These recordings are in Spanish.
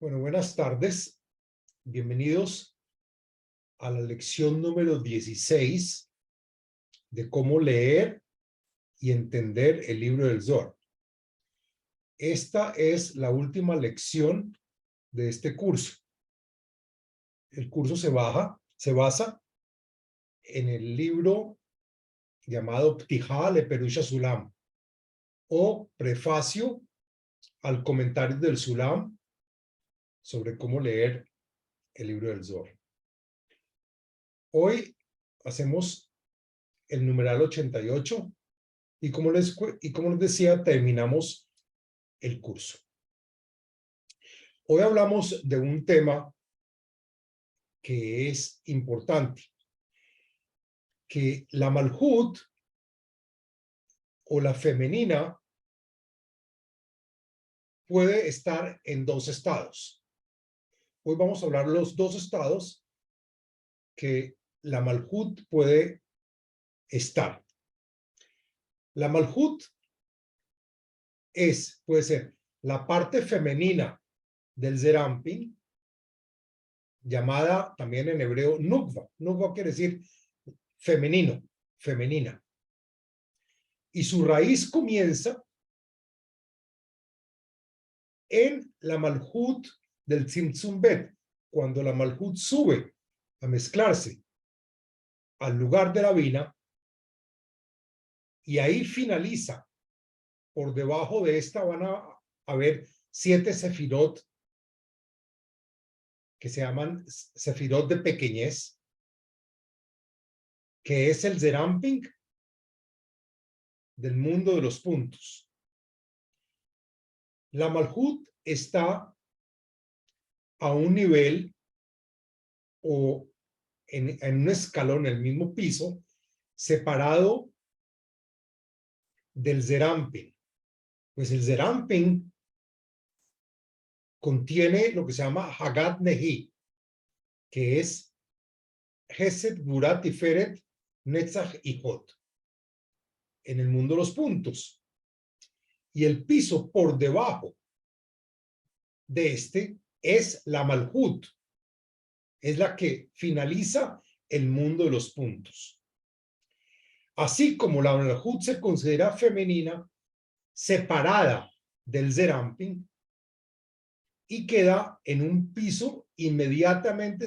Bueno, buenas tardes. Bienvenidos a la lección número 16 de cómo leer y entender el libro del Zohar. Esta es la última lección de este curso. El curso se basa en el libro llamado Ptijá le Perusha Sulam, o prefacio al comentario del Sulam sobre cómo leer el libro del Zohar. Hoy hacemos el numeral 88 y como les decía, terminamos el curso. Hoy hablamos de un tema que es importante, que la Malhut o la femenina puede estar en dos estados. Hoy vamos a hablar de los dos estados que la Malhut puede estar. La Malhut puede ser la parte femenina del Zerampin, llamada también en hebreo Nukva. Nukva quiere decir femenino, femenina. Y su raíz comienza en la Malhut del Tzimtzum Bet, cuando la Malhut sube a mezclarse al lugar de la Bina, y ahí finaliza. Por debajo de esta van a haber 7 sefirot que se llaman sefirot de pequeñez, que es el Zerampin del mundo de los puntos. La Malhut está a un nivel o en un escalón, en el mismo piso, separado del Zerampin. Pues el Zerampin contiene lo que se llama Hagat Nehi, que es Hesed, Gvura, Tiferet, Netzach y Hod, en el mundo de los puntos. Y el piso por debajo de este es la Malhut, es la que finaliza el mundo de los puntos. Así como la Malhut se considera femenina, separada del Zerampin, y queda en un piso inmediatamente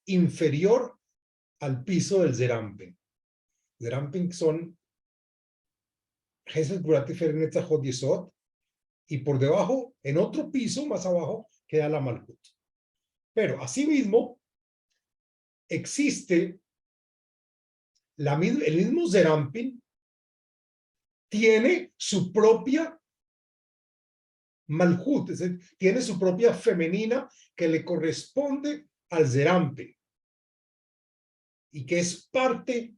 inferior al piso del Zerampin. Zerampin son Hesed, Gvura, Tiferet, Netzach, Hod y Yesod, y por debajo, en otro piso más abajo, queda la Malhut. Pero asimismo, existe el mismo Zerampin, tiene su propia Malhut, es decir, tiene su propia femenina que le corresponde al Zerampin y que es parte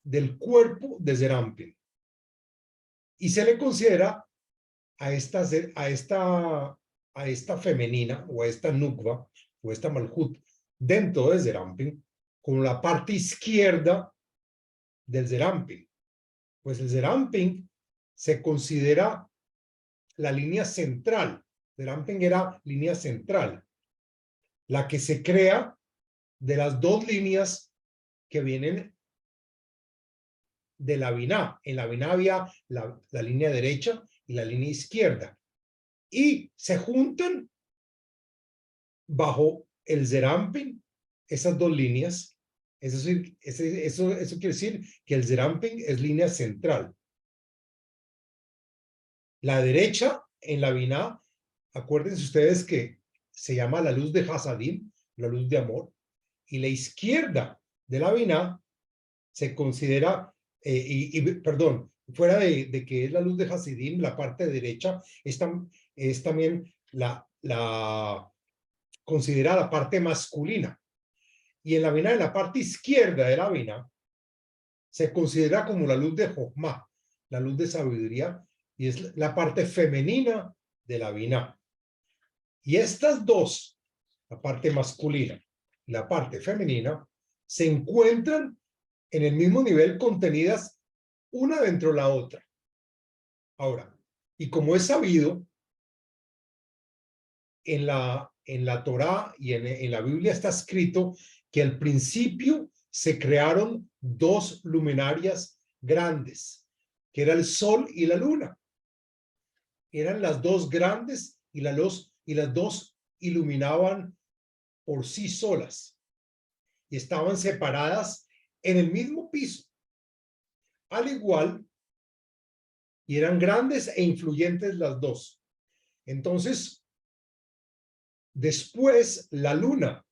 del cuerpo de Zerampin. Y se le considera a esta femenina o a esta Nukva o esta Malhut dentro de Zerampin como la parte izquierda del Zerampin. Pues el Zerampin se considera la línea central. Zerampin era línea central, la que se crea de las dos líneas que vienen de la Biná. En la Biná había la línea derecha y la línea izquierda, y se juntan bajo el Zerampin esas dos líneas. Eso quiere decir que el Zerampin es línea central. La derecha en la Biná, acuérdense ustedes que se llama la luz de Hasadim, la luz de amor, y la izquierda de la Biná se considera, perdón, fuera de que es la luz de Hasidim, la parte derecha es también la considerada la parte masculina. Y en la Biná, en la parte izquierda de la Biná, se considera como la luz de Jochma, la luz de sabiduría, y es la parte femenina de la Biná. Y estas dos, la parte masculina y la parte femenina, se encuentran en el mismo nivel, contenidas una dentro de la otra. Ahora, y como es sabido, en la Torá y en la Biblia está escrito que al principio se crearon dos luminarias grandes, que era el sol y la luna. Eran las dos grandes y las dos iluminaban por sí solas y estaban separadas en el mismo piso. Al igual, y eran grandes e influyentes las dos. Entonces, después la luna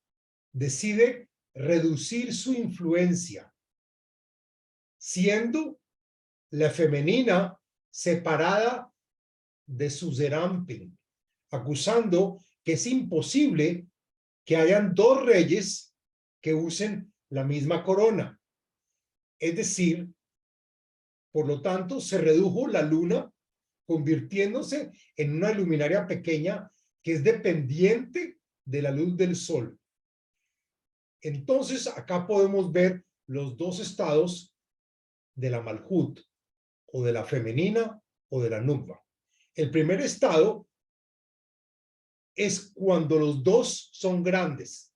decide reducir su influencia, siendo la femenina separada de su Zerampin, acusando que es imposible que hayan dos reyes que usen la misma corona. Es decir, por lo tanto, se redujo la luna, convirtiéndose en una luminaria pequeña que es dependiente de la luz del sol. Entonces, acá podemos ver los dos estados de la Malhut, o de la femenina, o de la Nukva. El primer estado es cuando los dos son grandes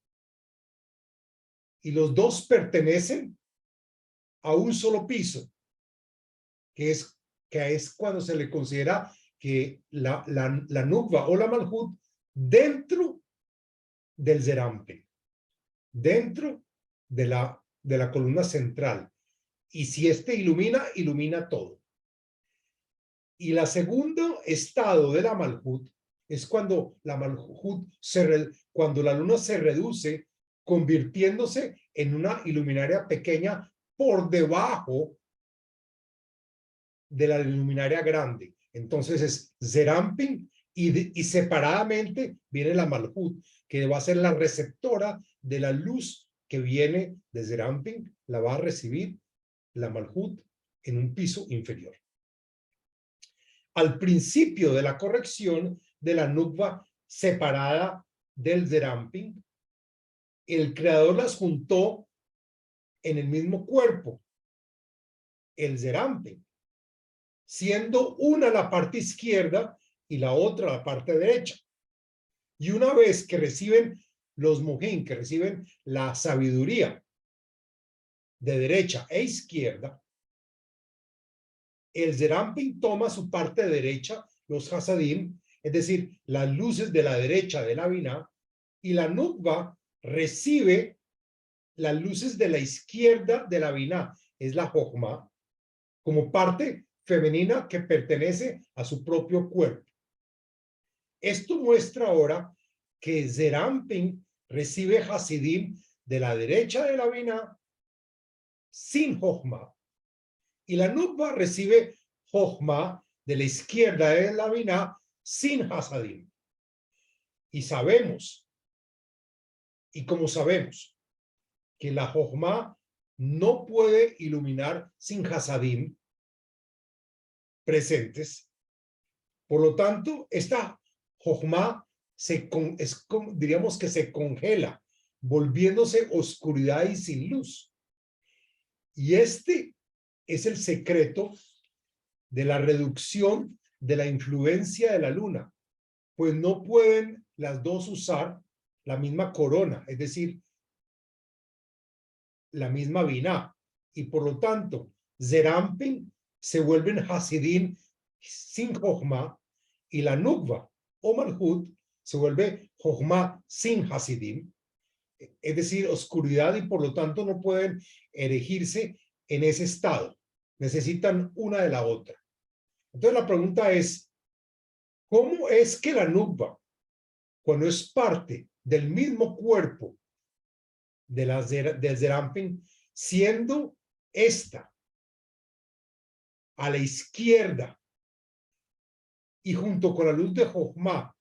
y los dos pertenecen a un solo piso, que es cuando se le considera que la Nukva o la Malhut dentro del Zerampe, dentro de la columna central. Y si este ilumina, ilumina todo. Y la segundo estado de la Malhut es cuando la Malhut cuando la luna se reduce, convirtiéndose en una iluminaria pequeña por debajo de la luminaria grande. Entonces es Zerampin y separadamente viene la Malhut, que va a ser la receptora de la luz que viene de Zerampin, la va a recibir la Malhut en un piso inferior. Al principio de la corrección de la Nukva separada del Zerampin, el creador las juntó en el mismo cuerpo, el Zerampin, siendo una la parte izquierda y la otra la parte derecha. Y una vez que reciben los Mojín, que reciben la sabiduría de derecha e izquierda, el Zerampin toma su parte derecha, los Hasadim, es decir, las luces de la derecha de la Binah, y la Nukva recibe las luces de la izquierda de la Binah, es la Jochma, como parte femenina que pertenece a su propio cuerpo. Esto muestra ahora que Zerampin recibe Hasidim de la derecha de la Binah sin Jochma, y la Nukva recibe Jochma de la izquierda de la Binah sin Hasadim. Y sabemos, y como sabemos, que la Jochma no puede iluminar sin Hasadim presentes, por lo tanto, esta Jochma diríamos que se congela, volviéndose oscuridad y sin luz. Y este es el secreto de la reducción de la influencia de la luna, pues no pueden las dos usar la misma corona, es decir, la misma Binah, y por lo tanto, Zerampin se vuelven Hasidim sin Jochma, y la Nukva o Malhut se vuelve Jochma sin Hasidim, es decir, oscuridad, y por lo tanto no pueden erigirse en ese estado. Necesitan una de la otra. Entonces la pregunta es, ¿cómo es que la Nukva, cuando es parte del mismo cuerpo del Zerampin, siendo esta a la izquierda y junto con la luz de Jochma,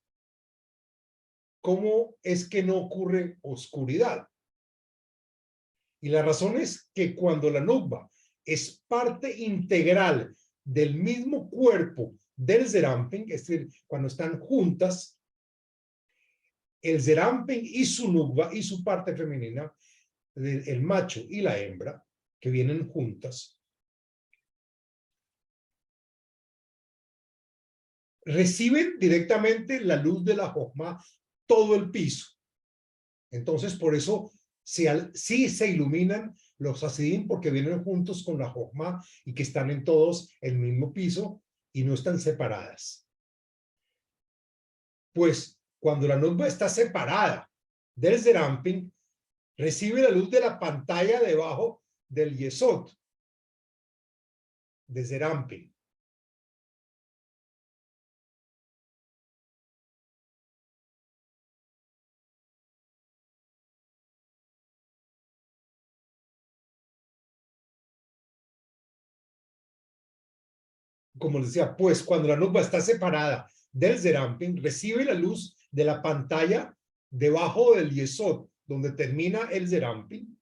cómo es que no ocurre oscuridad? Y la razón es que cuando la Nukva es parte integral del mismo cuerpo del Zerampin, es decir, cuando están juntas, el Zerampin y su Nukva y su parte femenina, el macho y la hembra, que vienen juntas, reciben directamente la luz de la Jochma todo el piso. Entonces, por eso sí se iluminan los hasidim, porque vienen juntos con la Jojma y que están en todos el mismo piso y no están separadas. Pues cuando la nukba está separada del Zerampin, recibe la luz de la pantalla debajo del Yesod de Zerampin. Como les decía, pues cuando la nukba está separada del Zerampin, recibe la luz de la pantalla debajo del Yesod, donde termina el Zerampin,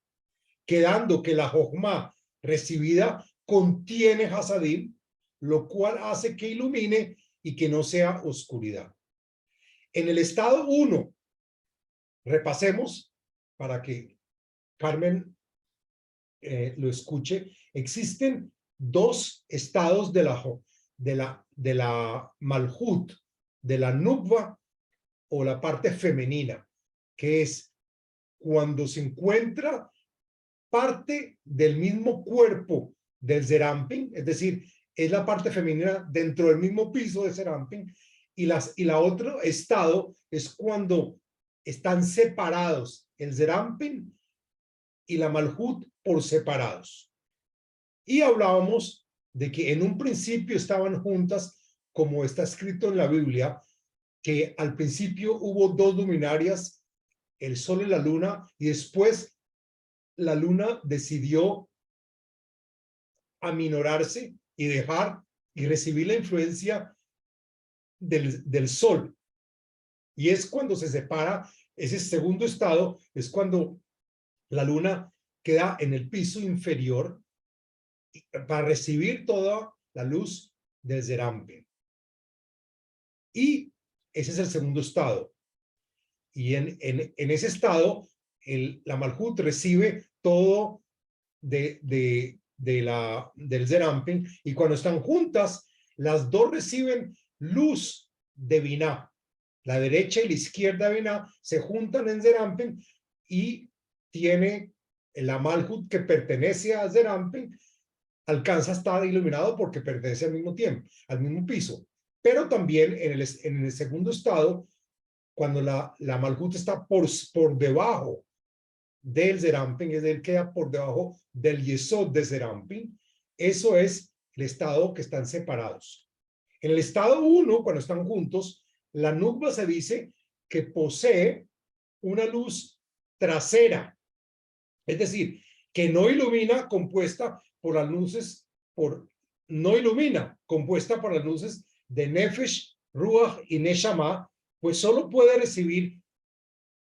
quedando que la Jojma recibida contiene Hasadim, lo cual hace que ilumine y que no sea oscuridad. En el estado 1, repasemos para que Carmen lo escuche, existen dos estados de la Malhut, de la Nukva o la parte femenina, que es cuando se encuentra parte del mismo cuerpo del Zerampin, es decir, es la parte femenina dentro del mismo piso de Zerampin, y la otro estado es cuando están separados el Zerampin y la Malhut por separados. Y hablábamos de que en un principio estaban juntas, como está escrito en la Biblia, que al principio hubo dos luminarias, el sol y la luna, y después la luna decidió aminorarse y dejar y recibir la influencia del sol. Y es cuando se separa ese segundo estado, es cuando la luna queda en el piso inferior para recibir toda la luz del Zerampin. Y ese es el segundo estado. Y en ese estado, la Malhut recibe todo del Zerampin, y cuando están juntas, las dos reciben luz de Binah. La derecha y la izquierda de Binah se juntan en Zerampin y tiene la Malhut que pertenece a Zerampin, alcanza a estar iluminado porque pertenece al mismo tiempo, al mismo piso. Pero también en el segundo estado, cuando la Malhut está por debajo del Zerampin, es decir, queda por debajo del Yesod de Zerampin, eso es el estado que están separados. En el estado 1, cuando están juntos, la nukba se dice que posee una luz trasera, es decir, que no ilumina, compuesta por las luces, compuesta por las luces de Nefesh, Ruach y Neshama, pues solo puede recibir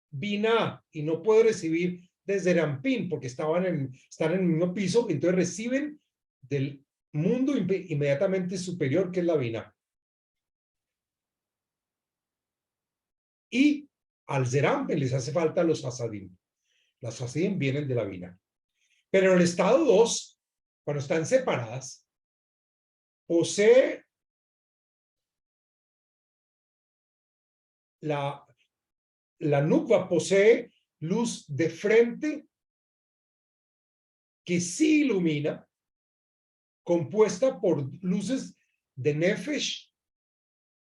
Binah y no puede recibir desde Zerampin, porque están en el mismo piso, entonces reciben del mundo inmediatamente superior, que es la Binah. Y al Zerampin les hace falta los Hasadim. Las Hasadim vienen de la Binah. Pero en el estado 2, cuando están separadas, posee la nukva posee luz de frente que sí ilumina, compuesta por luces de Nefesh,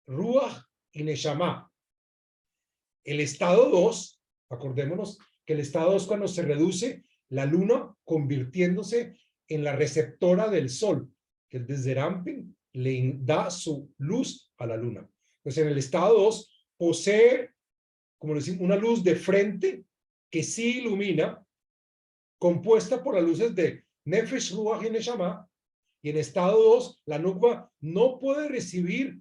Ruach y Neshama. El estado 2, acordémonos que el estado 2 cuando se reduce la luna convirtiéndose en la receptora del sol, que el Zerampin le da su luz a la luna. Entonces en el estado 2 posee, como decimos, una luz de frente que sí ilumina, compuesta por las luces de Nefesh, Ruach y Neshama. Y en estado 2, la nukva no puede recibir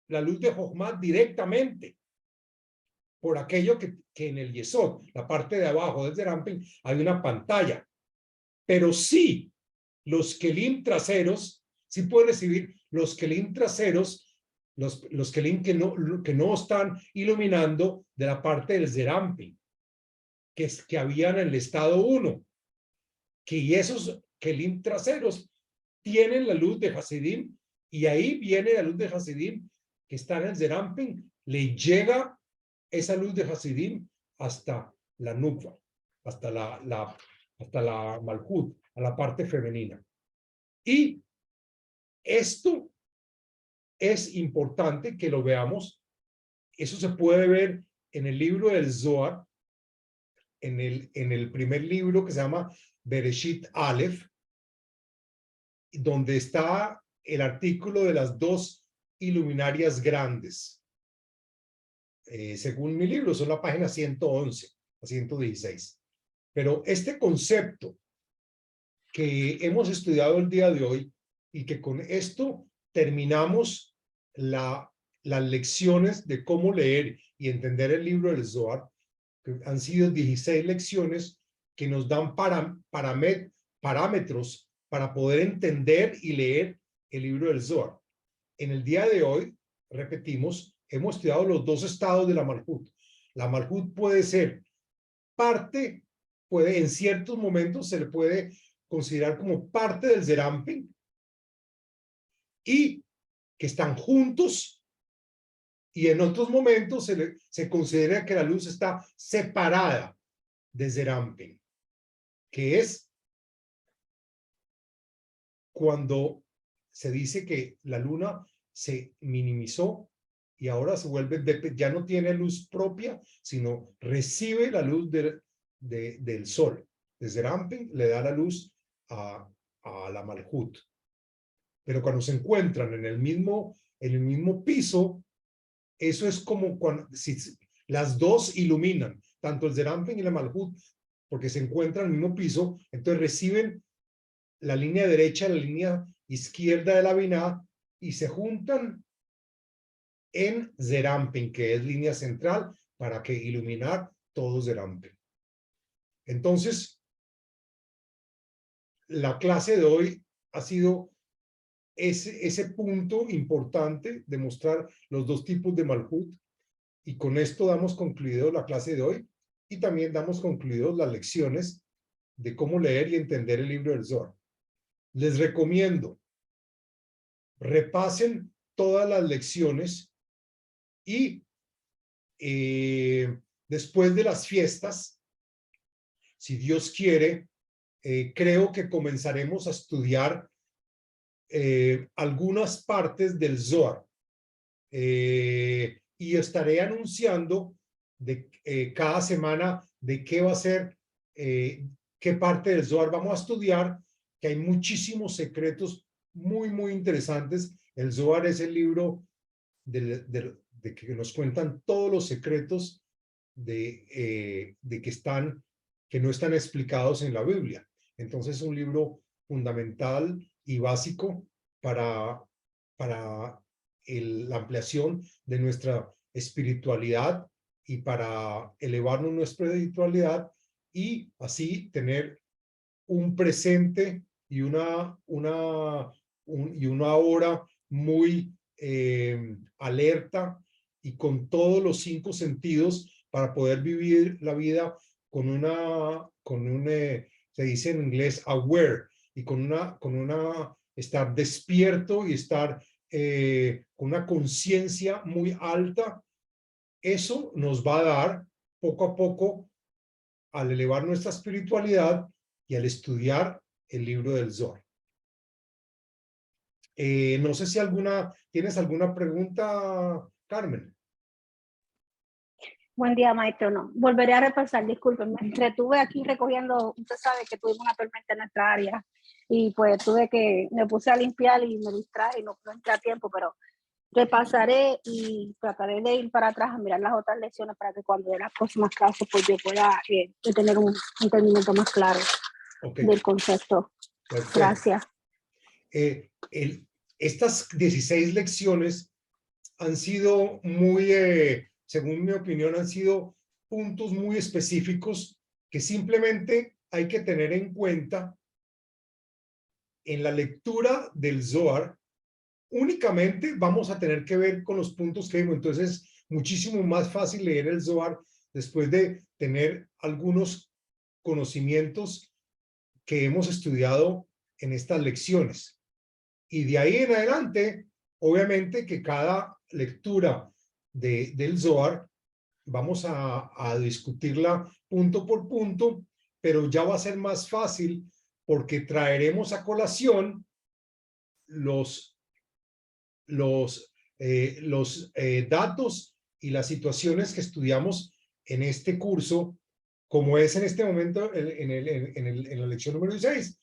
la luz de Jochma directamente, por aquello que en el Yesod, la parte de abajo del Zerampin, hay una pantalla. Pero sí, los kelim traseros, sí pueden recibir los kelim traseros, los kelim que no están iluminando de la parte del Zerampin, que habían en el estado 1, que esos kelim traseros tienen la luz de Hasidim, y ahí viene la luz de Hasidim que está en el Zerampin, le llega esa luz de Hasidim hasta la nukva, hasta la Malhut, a la parte femenina. Y esto es importante que lo veamos. Eso se puede ver en el libro del Zohar, en el primer libro que se llama Bereshit Aleph, donde está el artículo de las dos iluminarias grandes. Según mi libro, son la página 111 a 116. Pero este concepto que hemos estudiado el día de hoy y que con esto terminamos las lecciones de cómo leer y entender el libro del Zohar, que han sido 16 lecciones que nos dan parámetros para poder entender y leer el libro del Zohar. En el día de hoy, repetimos, hemos estudiado los dos estados de la Malhut. La Malhut puede ser parte, en ciertos momentos se le puede considerar como parte del Zerampin y que están juntos, y en otros momentos se considera que la luz está separada de Zerampin, que es cuando se dice que la luna se minimizó y ahora se vuelve, ya no tiene luz propia, sino recibe la luz del sol. Desde Ramping le da la luz a la Malhut. Pero cuando se encuentran en el mismo piso, eso es como cuando si las dos iluminan, tanto el Zerampin y la Malhut, porque se encuentran en el mismo piso, entonces reciben la línea derecha, la línea izquierda de la Binah, y se juntan en Zerampin, que es línea central, para que iluminar todo Zerampin. Entonces, la clase de hoy ha sido ese punto importante de mostrar los dos tipos de Malhut, y con esto damos concluido la clase de hoy, y también damos concluido las lecciones de cómo leer y entender el libro del Zohar. Les recomiendo, repasen todas las lecciones y después de las fiestas, si Dios quiere, creo que comenzaremos a estudiar algunas partes del Zohar, y estaré anunciando cada semana de qué va a ser, qué parte del Zohar vamos a estudiar, que hay muchísimos secretos muy, muy interesantes. El Zohar es el libro de que nos cuentan todos los secretos de que no están explicados en la Biblia. Entonces es un libro fundamental y básico para la ampliación de nuestra espiritualidad y para elevarnos nuestra espiritualidad y así tener un presente y una hora muy alerta y con todos los 5 sentidos para poder vivir la vida con se dice en inglés aware, y estar despierto y estar con una conciencia muy alta. Eso nos va a dar poco a poco, al elevar nuestra espiritualidad y al estudiar el libro del Zohar. No sé si tienes alguna pregunta, Carmen. Buen día, maestro. No, volveré a repasar, disculpen, me entretuve aquí recogiendo, usted sabe que tuvimos una tormenta en nuestra área y pues me puse a limpiar y me distraje y no entré a tiempo, pero repasaré y trataré de ir para atrás a mirar las otras lecciones para que cuando dé las próximas clases pues yo pueda tener un entendimiento más claro del concepto. Perfecto. Gracias. Estas 16 lecciones han sido muy, según mi opinión, han sido puntos muy específicos que simplemente hay que tener en cuenta en la lectura del Zohar. Únicamente vamos a tener que ver con los puntos que vimos. Entonces es muchísimo más fácil leer el Zohar después de tener algunos conocimientos que hemos estudiado en estas lecciones. Y de ahí en adelante, obviamente que cada lectura del Zohar. Vamos a discutirla punto por punto, pero ya va a ser más fácil porque traeremos a colación los datos y las situaciones que estudiamos en este curso, como es en este momento en la lección número 16,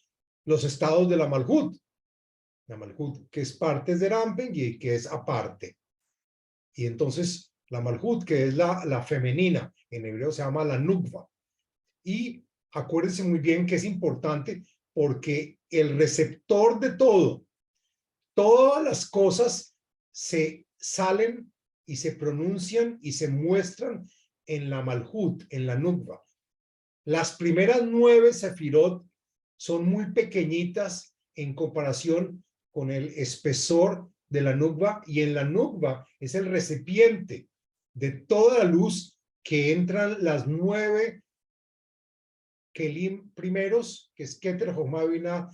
los estados de la Malhut, que es parte de Rampen y que es aparte. Y entonces la Malhut, que es la femenina, en hebreo se llama la Nukva. Y acuérdense muy bien que es importante porque el receptor de todo, todas las cosas se salen y se pronuncian y se muestran en la Malhut, en la Nukva. Las primeras 9 sefirot son muy pequeñitas en comparación con el espesor de la Nukva, y en la Nukva es el recipiente de toda la luz que entran las 9 Kelim primeros, que es Keter, Jomá, Binah,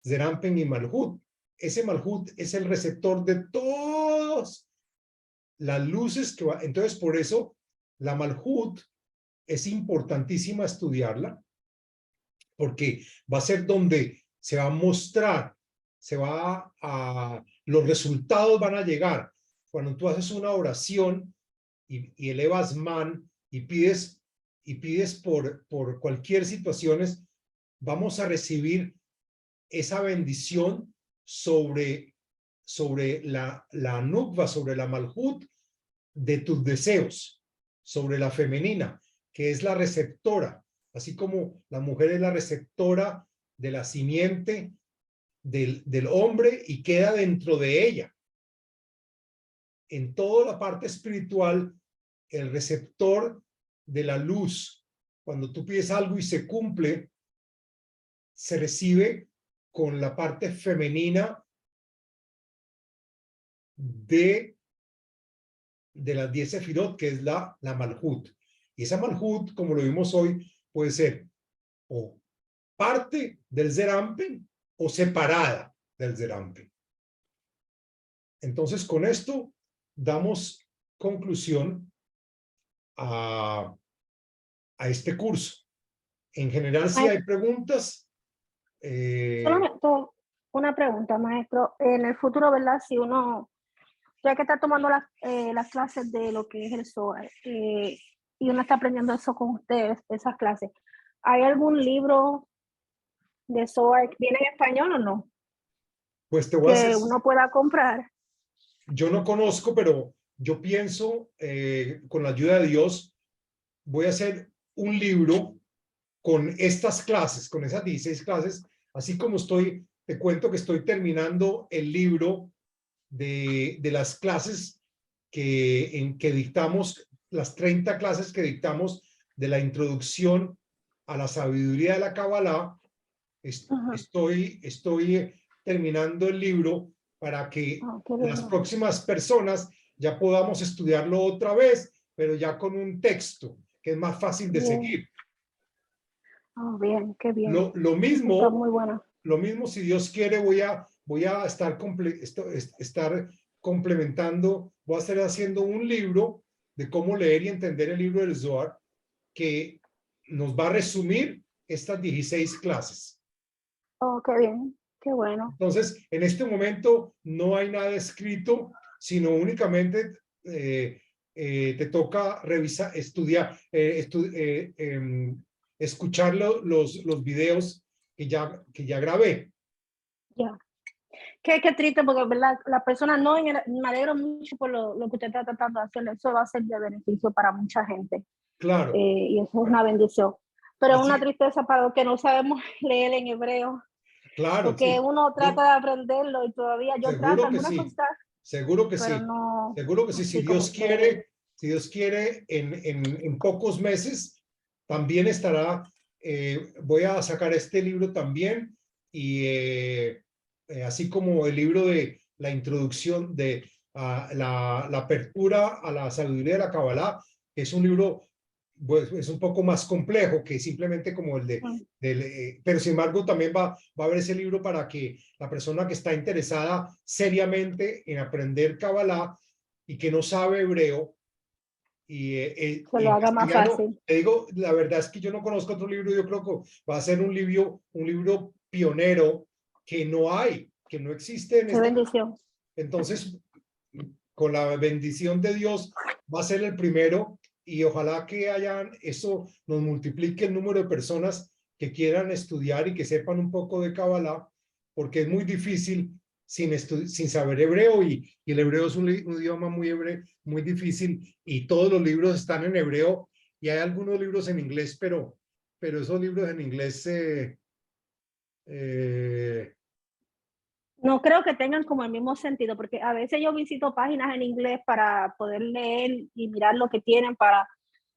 Zerampen y Malhut. Ese Malhut es el receptor de todas las luces que va. Entonces, por eso, la Malhut es importantísima estudiarla, porque va a ser donde se va a mostrar, los resultados van a llegar. Cuando tú haces una oración y elevas man y pides por cualquier situación, vamos a recibir esa bendición sobre la nukva, sobre la malhut de tus deseos, sobre la femenina, que es la receptora, así como la mujer es la receptora de la simiente del hombre y queda dentro de ella. En toda la parte espiritual, el receptor de la luz, cuando tú pides algo y se cumple, se recibe con la parte femenina de las 10 sefirot, que es la Malhut. Y esa Malhut, como lo vimos hoy, puede ser o parte del Zerampen o separada del Zerampen. Entonces, con esto damos conclusión a este curso. En general, si hay preguntas. Solamente una pregunta, maestro. En el futuro, ¿verdad? Si uno, ya que está tomando las clases de lo que es el Zohar, y uno está aprendiendo eso con ustedes, esas clases, ¿hay algún libro de Zohar que viene en español o no? Pues te voy a que uno pueda comprar. Yo no conozco, pero yo pienso, con la ayuda de Dios, voy a hacer un libro con estas clases, con esas 16 clases, así como te cuento que estoy terminando el libro de las clases que dictamos, las 30 clases que dictamos de la introducción a la sabiduría de la Kabbalah. Estoy terminando el libro para que las próximas personas ya podamos estudiarlo otra vez, pero ya con un texto que es más fácil de seguir. Bien, qué bien. Lo mismo, está muy bueno. Lo mismo, si Dios quiere, voy a estar complementando, voy a estar haciendo un libro de cómo leer y entender el libro del Zohar, que nos va a resumir estas 16 clases. Qué bien, qué bueno. Entonces, en este momento no hay nada escrito, sino únicamente te toca revisar, estudiar, escuchar los videos que ya grabé. Ya. Qué triste, porque ¿verdad? La persona no, me alegro mucho por lo que usted está tratando de hacer. Eso va a ser de beneficio para mucha gente. Claro. Y eso es una bendición. Pero es una Así, tristeza para los que no sabemos leer en hebreo. claro, Porque sí. uno trata de aprenderlo y todavía yo trato Seguro que algunas sí. cosas. Seguro que pero sí. No, Seguro que sí. Si Dios quiere, en pocos meses también estará. Voy a sacar este libro también, y así como el libro de la introducción de la apertura a la sabiduría de la Kabbalah, que es un libro, pues, es un poco más complejo que simplemente como el pero sin embargo también va a haber ese libro para que la persona que está interesada seriamente en aprender Kabbalah y que no sabe hebreo, Se y le en haga más castellano, fácil. te digo, la verdad es que yo no conozco otro libro, yo creo que va a ser un libro pionero que no hay, que no existe en Qué este. bendición. Entonces, con la bendición de Dios, va a ser el primero y ojalá que eso nos multiplique el número de personas que quieran estudiar y que sepan un poco de Kabbalah, porque es muy difícil sin saber hebreo y el hebreo es un idioma muy difícil y todos los libros están en hebreo y hay algunos libros en inglés, pero esos libros en inglés eh, No creo que tengan como el mismo sentido, porque a veces yo visito páginas en inglés para poder leer y mirar lo que tienen para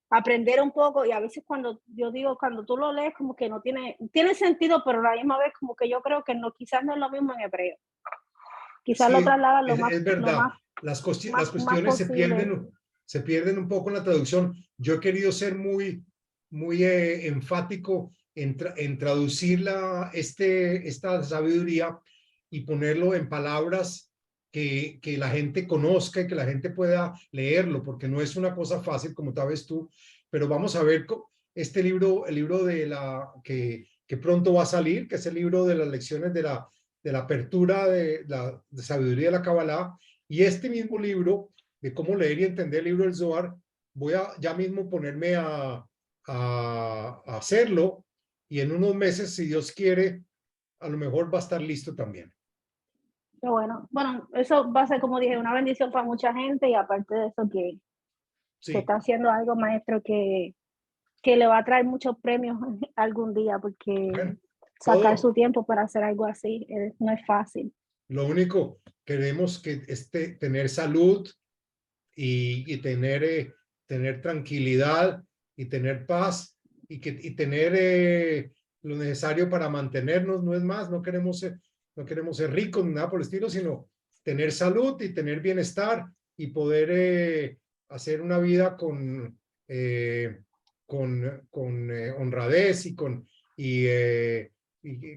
aprender un poco, y a veces cuando yo digo, cuando tú lo lees, como que no tiene sentido, pero a la misma vez como que yo creo que no, quizás no es lo mismo en hebreo. Quizás lo Sí, trasladan es lo verdad. más, Las más cuestiones posible. se pierden un poco en la traducción. Yo he querido ser muy enfático en traducir esta sabiduría y ponerlo en palabras que la gente conozca y que la gente pueda leerlo, porque no es una cosa fácil, como sabes tú, pero vamos a ver este libro, el libro que pronto va a salir, que es el libro de las lecciones de la apertura de sabiduría de la Kabbalah, y este mismo libro de cómo leer y entender el libro del Zohar, voy a ya mismo ponerme a hacerlo y en unos meses, si Dios quiere, a lo mejor va a estar listo también. Pero bueno, eso va a ser, como dije, una bendición para mucha gente, y aparte de eso que Sí, está haciendo algo, maestro, que le va a traer muchos premios algún día, porque bueno, sacar todo. su tiempo para hacer algo así no es fácil. Lo único queremos que tener salud y tener tranquilidad y tener paz y tener lo necesario para mantenernos, no es más, no queremos ser ricos ni nada por el estilo, sino tener salud y tener bienestar y poder hacer una vida con honradez y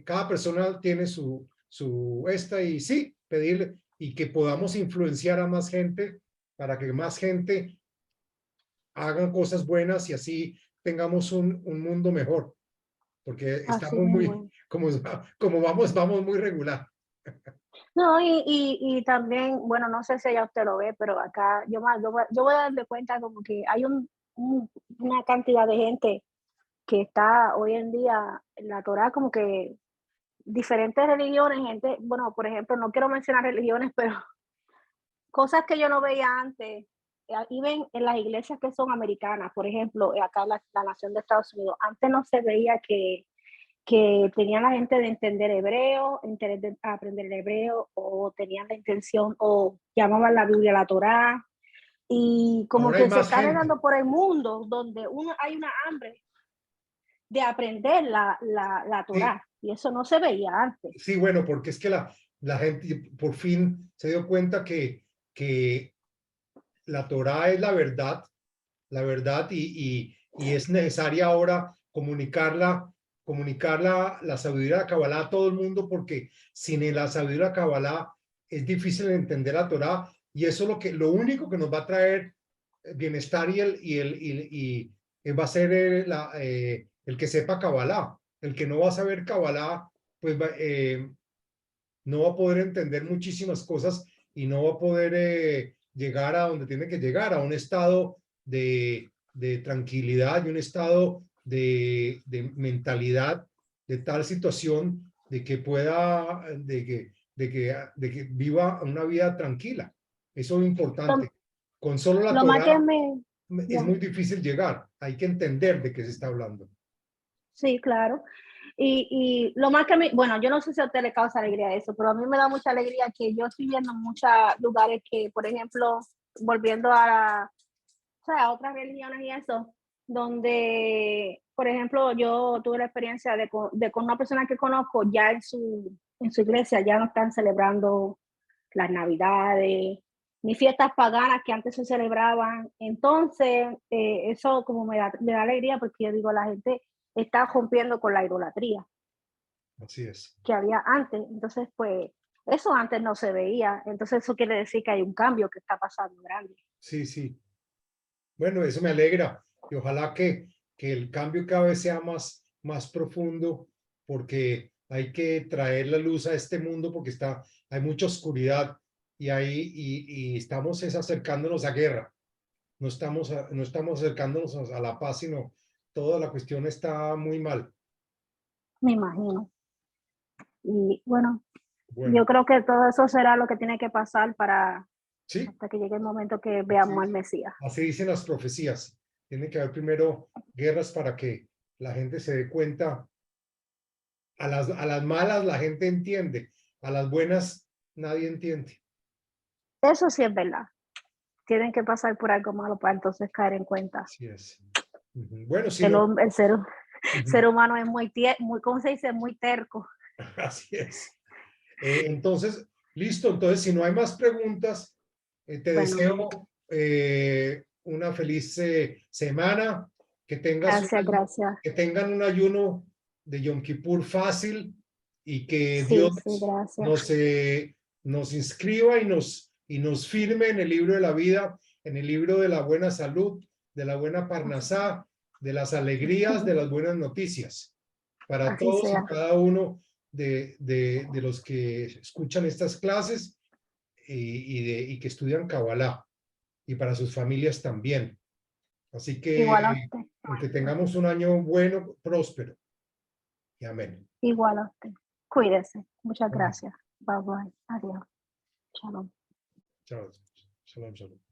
cada persona tiene y sí, pedirle y que podamos influenciar a más gente para que más gente haga cosas buenas y así tengamos un mundo mejor, porque Así estamos muy, mismo. como vamos muy regular. No, y también, bueno, no sé si ya usted lo ve, pero acá yo voy a darme cuenta como que hay una cantidad de gente que está hoy en día en la Torá, como que diferentes religiones, gente, bueno, por ejemplo, no quiero mencionar religiones, pero cosas que yo no veía antes, y ven en las iglesias que son americanas, por ejemplo, acá en la nación de Estados Unidos, antes no se veía que tenía la gente de entender hebreo, interés de aprender el hebreo, o tenían la intención, o llamaban la Biblia la Torá, y como Ahora hay que se más está gente. regando por el mundo, donde hay una hambre de aprender la Sí, Torá, y eso no se veía antes. sí, bueno, porque es que la gente por fin se dio cuenta que la Torá es la verdad y es necesaria ahora comunicarla la sabiduría de la Kabbalah a todo el mundo porque sin la sabiduría de la Kabbalah es difícil entender la Torá y eso es lo único que nos va a traer bienestar y va a ser el que sepa Kabbalah. El que no va a saber Kabbalah, pues no va a poder entender muchísimas cosas y no va a poder llegar a donde tiene que llegar, a un estado de tranquilidad y un estado de mentalidad de tal situación de que pueda, de que viva una vida tranquila. Eso es importante. Lo, Con solo la lo más que Torah me, es ya, muy difícil llegar. Hay que entender de qué se está hablando. sí, claro. Y lo más que bueno, yo no sé si a usted le causa alegría eso, pero a mí me da mucha alegría que yo estoy viendo en muchos lugares que, por ejemplo, volviendo o sea, a otras religiones y eso, donde, por ejemplo, yo tuve la experiencia de con una persona que conozco, ya en su iglesia ya no están celebrando las navidades, ni fiestas paganas que antes se celebraban. Entonces, eso como me da alegría, porque yo digo, la gente está rompiendo con la idolatría Así es. que había antes. Entonces, pues, Eso antes no se veía, entonces eso quiere decir que hay un cambio que está pasando grande. Sí, sí. Bueno, eso me alegra y ojalá que el cambio cada vez sea más profundo porque hay que traer la luz a este mundo porque hay mucha oscuridad y estamos acercándonos a guerra. No estamos acercándonos a la paz, sino toda la cuestión está muy mal. Me imagino. Y bueno, yo Bueno, creo que todo eso será lo que tiene que pasar para sí, hasta que llegue el momento que así, veamos al Mesías. así dicen las profecías. Tiene que haber primero guerras para que la gente se dé cuenta. A las malas la gente entiende, a las buenas nadie entiende. Eso sí es verdad. Tienen que pasar por algo malo para entonces caer en cuenta. Así es. Bueno, si El, no, el ser humano es muy, ¿cómo se dice? Muy terco. así es. Entonces, listo. Entonces, si no hay más preguntas, te Bueno, deseo una feliz semana, que gracias, gracias. que tengan un ayuno de Yom Kippur fácil y que Sí, Dios sí, gracias. nos, nos inscriba y nos firme en el libro de la vida, en el libro de la buena salud, de la buena parnasá, de las alegrías, de las buenas noticias, para Así todos y sea. cada uno de los que escuchan estas clases y que estudian Kabbalah y para sus familias también. Así Igual a que usted. tengamos un año bueno, próspero. Y amén. Igual a usted. Cuídese. Muchas Amén. gracias. Bye bye. Adiós. Shalom. Chao. Shalom, shalom.